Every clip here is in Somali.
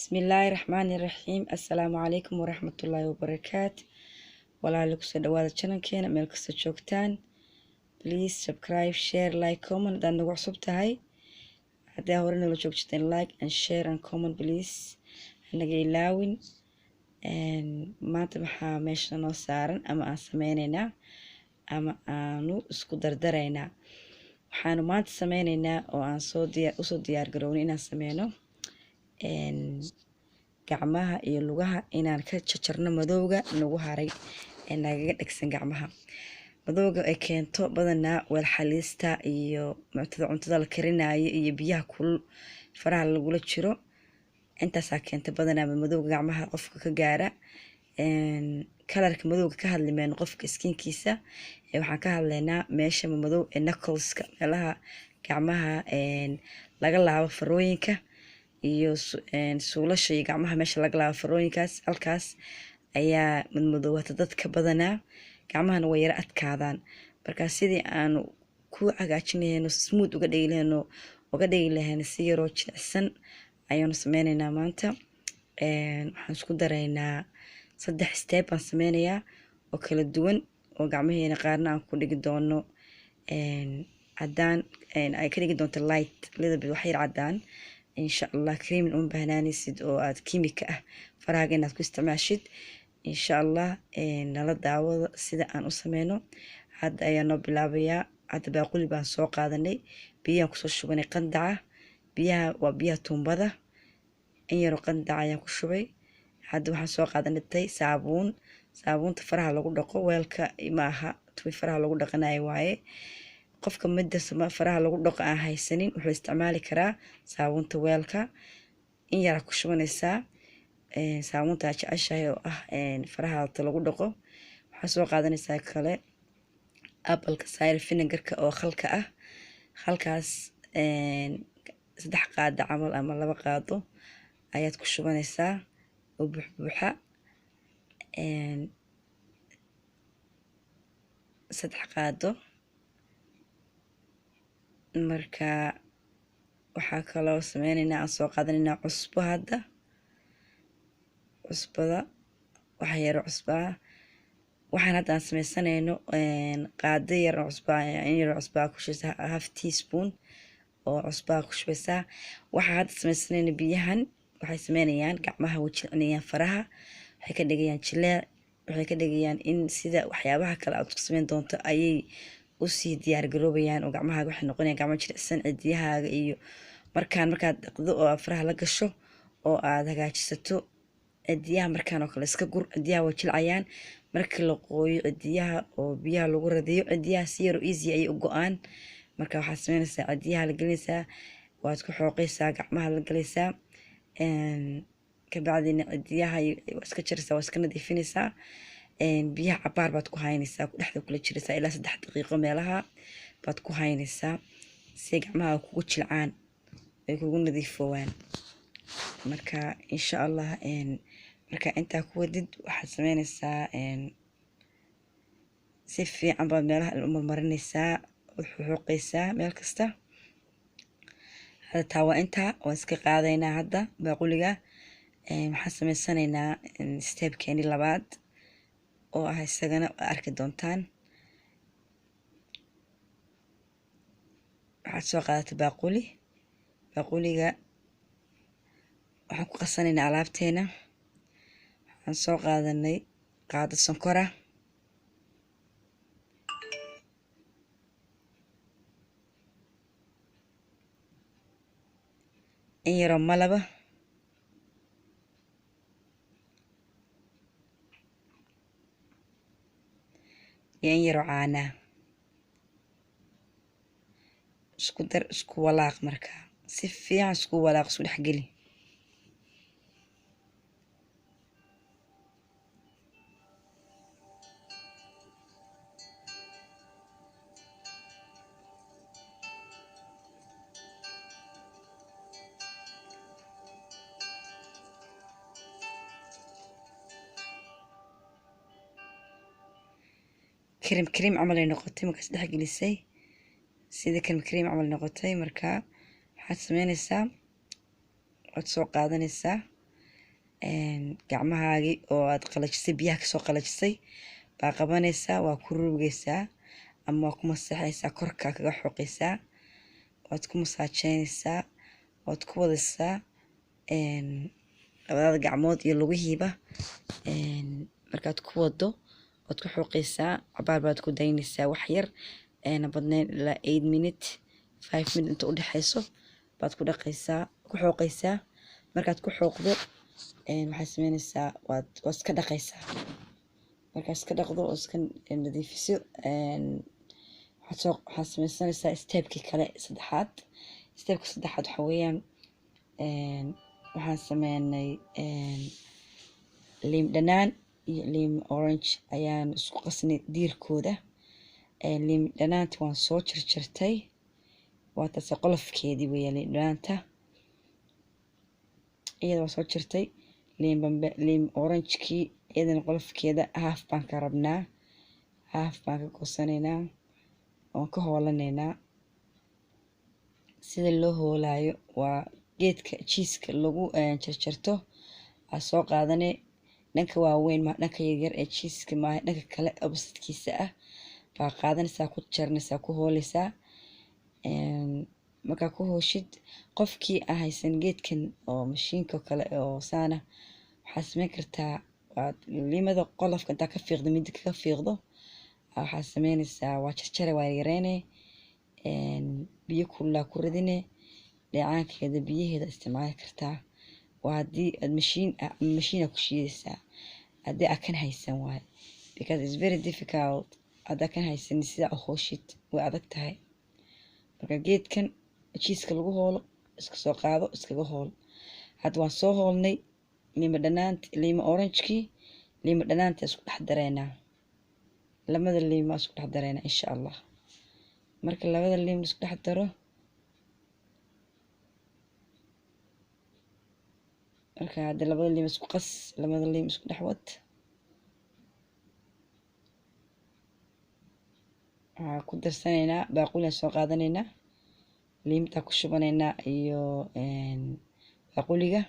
بسم الله الرحمن الرحيم. السلام عليكم ورحمة الله وبركاته. ولا لك سدوات channel كينا ملك سجوكتان. Please subscribe, share, like, comment. Dan nagu cusub tahay haddii horena la joogteen like and share and comment please. Hanaga ilaawin. Maanta waxaa meesha noo saaran ama aan sameynaynaa ama aanu isku dardaraynaa. Waxaanu maanta sameynaynaa oo aan usoo diyaar garownay inaan sameyno gacmaha iyo lugaha inaan ka jajarno madowga nagu haray ee nagaga dhagsan gacmaha. Madowga ay keento badanaa weel xaliista iyo cuntada la karinayo iyo biyaha kulul faraha lagula jiro intaasaa keenta badanaa madowga gacmaha qofka ka gaara. kalarka madowga ka hadli mayno qofka skinkiisa, waxaan ka hadlaynaa meesha madow ee knuckleska meelaha gacmaha laga laabo farooyinka iyo suulasha iyo gacmaha meesha laga laabo farooyinkaas halkaas ayaa madmadowata dadka badanaa gacmahana way yara adkaadaan. Marka sidii aanu ku hagaajinayno smooth uga dhigi lahayn si yaroo jilicsan ayaanu sameynaynaa maanta. Waxaan isku daraynaa 3 step aan sameynayaa oo kala duwan oo gacmaheena qaarna aan ku dhigi doono cadaan ay ka dhigi doonto light little bit wax yar cadaan insha Allah. cream un bahnaanaysid oo aad kiimika ah faraaga inaad ku isticmaashid insha Allah. nala daawada sida aan u sameyno. hadda ayaan noo bilaabayaa. hadda baaquli baan soo qaadanay, biyaan kusoo shubanay qandaca. biyaha waa biyaha tuumbada, in yaroo qandaca ayaan ku shubay. hadda waxaan soo qaadanay saabuunta faraha lagu dhaqo weelka maaha tuwi faraha lagu dhaqanayo waaye. qofka midda faraha lagu dhaqo aan haysanin wuxuu isticmaali karaa saabuunta weelka. in yara ku shubanaysaa saabuunta jeceshahay oo ah faraha lagu dhaqo. waxaa soo qaadanaysaa kale apple cider vinegar oo khalka ah. khalkaas 3 qaado camal ama 2 qaado ayaad ku shubanaysaa oo buuxa 3 qaado. marka waxaa kaloo sameynaynaa aan soo qaadanaynaa cusbo. hadda cusbada waxa yar cusbaa waxaan hadda aan sameysanayno qaado yar cusbaa in yar cusbaa ku shubeysaa half teaspoon oo cusbaa ku shubeysaa. waxaa hadda sameysanayna biyahan waxay sameynayaan gacmaha wajilcinayaan faraha, waxay ka dhigayaan jileec, waxay ka dhigayaan in sida waxyaabaha kale aad ku sameyn doonto ayay usii diyaar garoobayaan oo gacmahaaga waxay noqonayaan gacmo jilicsan. cidiyahaaga iyo markaad dhaqdo oo faraha la gasho oo aad hagaajisato cidiyaha markaan oo kale iska gur, cidiyaha way jilcayaan. markii la qooyo cidiyaha oo biyaha lagu radiyo cidiyaha si yar oo easy ayay u go-aan. marka waxaad sameynaysaa cidiyaha la gelinaysaa, waad ku xooqaysaa, gacmaha la galaysaa, kabacdina cidiyaha iska jaraysaa, waa iska nadiifinaysaa. biyaha cabaar baad ku haynaysaa, ku dhexda kula jiraysaa ilaa 3 daqiiqo meelaha baad ku haynaysaa si gacmaha kugu jilcaan ay kugu nadiifoowaan. marka insha Allah marka intaa ku wadid waxaad sameynaysaa si fiican baad meelaha u marmarinaysaa, u xoqaysaa meel kasta. hadda taa waa intaa waan iska qaadaynaa. hadda baaquliga waxaan sameysanaynaa stepkeeni labaad oo ah isagana arki doontaan. waxaad soo qaadatay baaquliga waxaan ku qasanaynaa alaabteena. waxaan soo qaadanay qaado sonkora, in yaroo malaba, iyo in yaroo caanaa. isku dar, isku walaaq. marka si fiican isku walaaq, isku dhexgeli. كريم camal ay noqotay markaas dhex gelisay sida كريم camal noqotay. marka waxaad sameynaysaa waad soo qaadanaysaa gacmahaagii oo aad qalajisay biyaha kasoo qalajisay baa qabanaysaa, waa ku rugaysaa ama waa ku masaxaysaa, korkaa kaga xoqaysaa, waad ku masaajeynaysaa, waad ku wadaysaa labada gacmood iyo lugihiiba. markaad ku wado waad ku xoqaysaa, cabaar baad ku daynaysaa, wax yar badnayn ilaa 8 minute 5 minute inta u dhexayso baad ku dhaqaysaa, ku xoqaysaa. markaad ku xoqdo waxaad sameynaysaa waad iska dhaqaysaa. markaad iska dhaqdo oo iska nadiifiso waxaad sameysanaysaa stepkii kale saddexaad. stepka saddexaad waxa weeyaan waxaan sameynay liin dhanaan iyo liin orange ayaan isku qasnay diirkooda. liin dhanaanta waan soo jarjartay, waa taas qolofkeedii weeyaan liin dhanaanta, iyada waa soo jartay. liin orangekii iyadana qolofkeeda haaf baan ka rabnaa, haaf baan ka goosanaynaa, waan ka hoolanaynaa. sida loo hoolayo waa geedka jiiska lagu jarjarto aa soo qaadanay, dhanka waaweyn ma dhanka yaryar ee jiiska maaha, dhanka kale oppositekiisa ah baa qaadanaysaa, ku jarnaysaa, ku hoolaysaa. markaa ku hooshid qofkii aan haysan geedkan oo mashiinka kale oo saana waxaad sameyn kartaa, waad liimada qolofka intaa ka fiiqdo midi kaga fiiqdo waxaad sameynaysaa waa jarjare, waa yareyne, biyo kululaa ku ridine, dheecaankeeda biyaheeda isticmaali kartaa. waa haddii aad mashiina ku shiidaysaa haddii aad kan haysan waaye, because it's very difficult haddaa kan haysan sida u hooshid way adag tahay. marka geedkan jiiska lagu hoolo iska soo qaado, iskaga hool. hadda waan soo hoolnay liima orangekii, liima dhanaanta isku dhex dareynaa, labada liima isku dhex dareynaa insha allah. marka labada liim isku dhex daro, marka hadda labada liim isku qas, labada liim isku dhex wad. waxaa ku darsanaynaa baaquli aan soo qaadanaynaa, liimtaa ku shubanaynaa iyo baaquliga.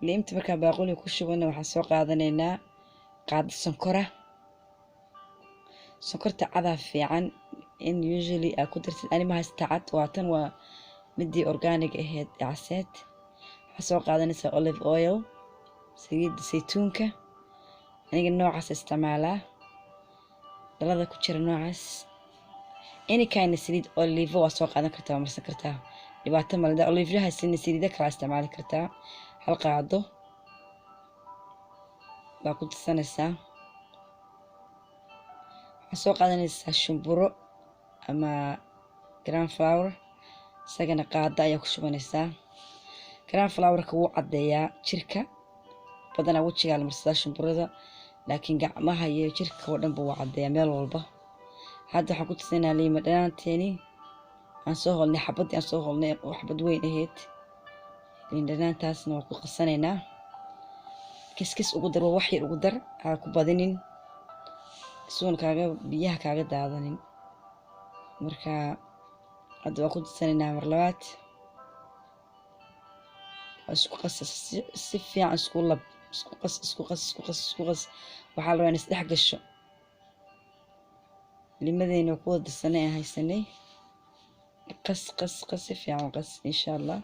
liimta markaa baaquliga ku shubana waxaan soo qaadanaynaa qaado sonkora. sonkorta cadaa fiican in usually aa ku dartid, anima haysta cad, waa tan waa midii organic ahayd caseed. waxaa soo qaadanaysaa olive oil, saliidda saytuunka, aniga noocaas isticmaalaa, dhalada ku jira noocaas. any kind saliid olive waa soo qaadan kartaa, waa marsan kartaa, dhibaato maleda. oliveyaha saliida kala isticmaali kartaa. hal qaado baa ku darsanaysaa. waxaa soo qaadanaysaa shumburo ama ground flour, isagana qaado ayaa ku shubanaysaa. ground flourka wuu caddeeyaa jirka, badanaa wejigaa la marsadaa shumburada, laakiin gacmaha iyo jirka oo dhanba wuu caddeeyaa meel walba. hadda waxaan ku tusinaynaa liima dhanaanteeni aan soo holnay, xabadii aan soo holnay oo xabad weyn ahayd. liin dhanaantaasna waa ku qasanaynaa, kiskis ugu dar, wax yar ugu dar, ha ku badinin suun biyaha kaaga daadanin. marka hadda waa ku darsanaynaa mar labaad, waa isku qas si fiican isku lab, isku qas isku qas isku qas isku qas. waxaa la rabaa in isdhex gasho limadeena ku wada darsanay aan haysanay. qas qas qas si fiican qas insha allah.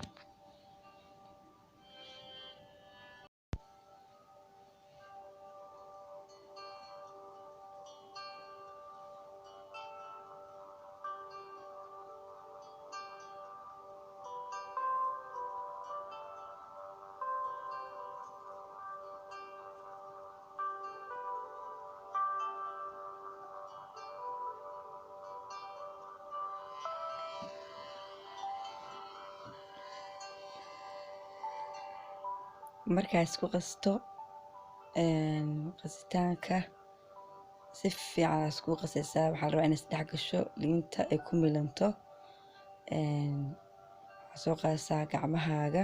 markaa isku qasto qasitaanka si fiican isku qasaysaa. waxaa la rabaa in isdhex gasho, liinta ay ku milanto. waxaa soo qaadaysaa gacmahaaga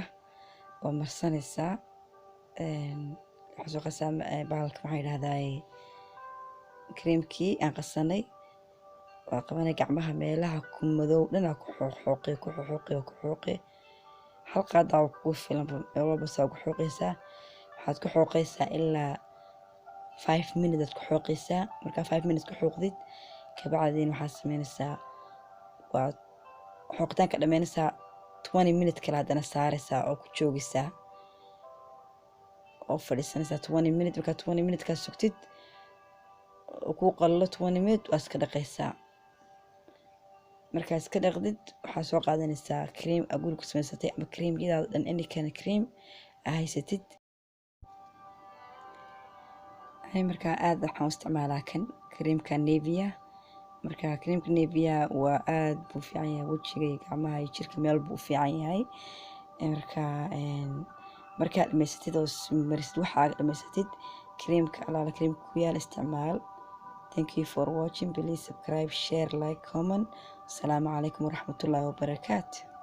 oo marsanaysaa. waxaa soo qaadaysaa bahalka maxaa yidhahdaa كريمكي aan qasanay waa qabanay gacmaha meelaha ku madow dhana ku xooqay hal qaada oo ku filan walba saa ku xooqaysaa waxaad ku xooqaysaa ilaa 5 minutes ku xooqaysaa marka 5 minutes ku xooqdid ka bacdina waxaad sameynaysaa waa xooqitaanka dhameynaysaa 20 minutes kala hadana saaraysaa oo ku joogaysaa oo fadhiisanaysaa 20 minutes marka 20 minutes ka sugtid oo ku qallo 20 minutes waa iska dhaqaysaa markaas ka dhaqdid waxaa soo qaadanaysaa cream agul ku samaysatay ama cream gidaad dhan any kind cream haysatid ay marka aad waxaan isticmaalaa kan creamka Nivea marka creamka Nivea waa aad buu fiican yahay wajiga iyo gacmaha iyo jirka meel buu fiican yahay marka dhameysatid oo marisid waxa dhameysatid creamka alaala creamka ku yaal isticmaal. Thank you for watching. Please subscribe, share, like, comment. Assalamu alaikum warahmatullahi wabarakatuh.